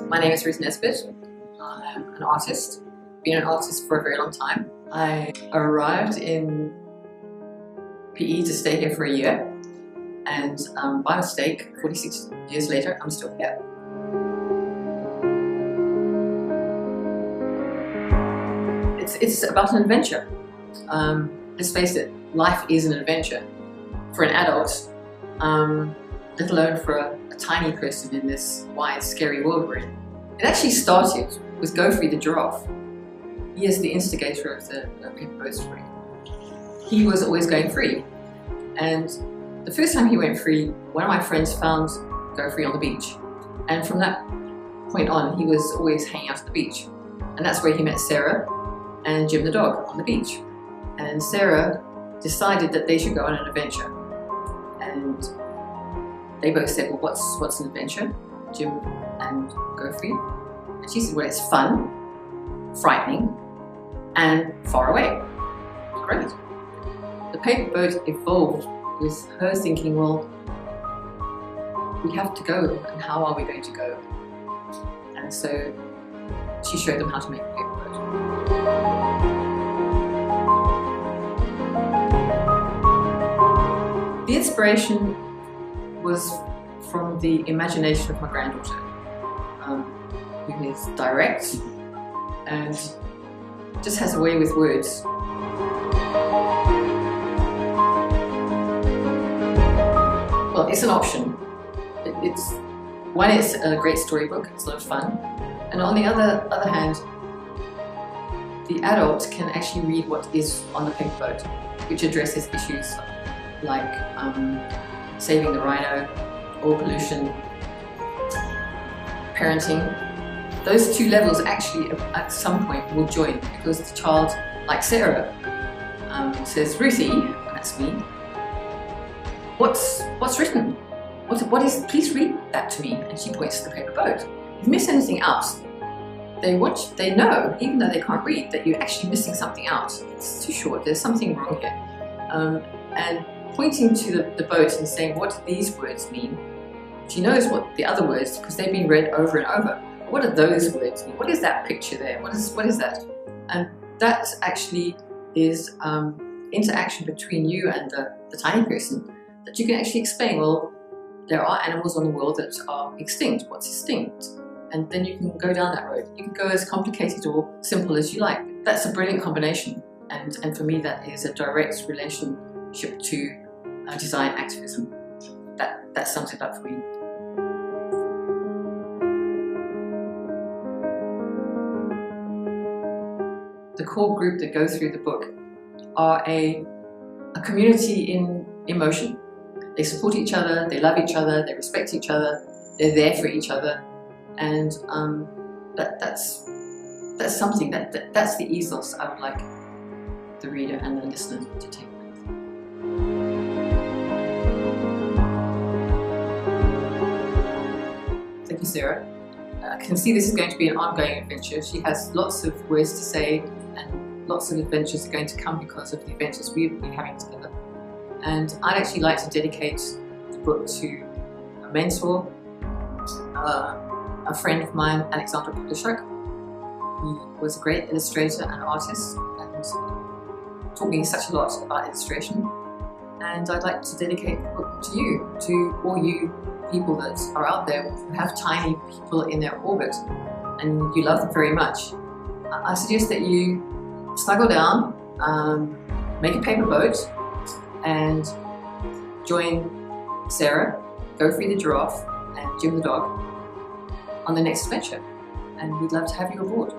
My name is Ruth Nesbit. I'm an artist. Been an artist for a very long time. I arrived in PE to stay here for a year, and by mistake, 46 years later, I'm still here. It's about an adventure. Let's face it, life is an adventure for an adult, let alone for a tiny person in this wide, scary world we're in. It actually started with Gofree the giraffe. He is the instigator of the paper boat story. He was always going free, and the first time he went free, one of my friends found Gofree on the beach, and from that point on, he was always hanging out at the beach, and that's where he met Sarah and Jim the dog on the beach. And Sarah decided that they should go on an adventure, and they both said, well, what's an adventure? Jim and Gofree. And she said, well, it's fun, frightening, and far away. Great. The paper boat evolved with her thinking, well, we have to go, and how are we going to go? And so she showed them how to make a paper boat. The inspiration was from the imagination of my granddaughter, who is direct and just has a way with words. Well, it's an option. It's a great storybook, it's a lot of fun, and on the other hand, the adult can actually read what is on the paper boat, which addresses issues like saving the rhino, or pollution, parenting. Those two levels actually at some point will join, because the child, like Sarah, says, Ruthie, that's me, what's written? What is, please read that to me. And she points to the paper boat. If you miss anything out, they know, even though they can't read, that you're actually missing something out. It's too short, there's something wrong here. And pointing to the boat and saying, what do these words mean? She knows what the other words, because they've been read over and over. What do those words mean? What is that picture there? What is that? And that actually is interaction between you and the tiny person, that you can actually explain, well, there are animals on the world that are extinct. What's extinct? And then you can go down that road. You can go as complicated or simple as you like. That's a brilliant combination. And for me, that is a direct relationship to design activism. That sums it up for me. The core group that goes through the book are a community in emotion. They support each other, they love each other, they respect each other, they're there for each other, and that's something that's the ethos I would like the reader and the listener to take away. Thank you, Sarah. I can see this is going to be an ongoing adventure. She has lots of words to say, and lots of adventures are going to come because of the adventures we've been having together. And I'd actually like to dedicate the book to a mentor, a friend of mine, Alexander. He was a great illustrator and artist, and taught me such a lot about illustration. And I'd like to dedicate the book to you, to all you people that are out there who have tiny people in their orbit and you love them very much. I suggest that you snuggle down, make a paper boat, and join Sarah, Gofree the giraffe, and Jim the dog on the next adventure. And we'd love to have you aboard.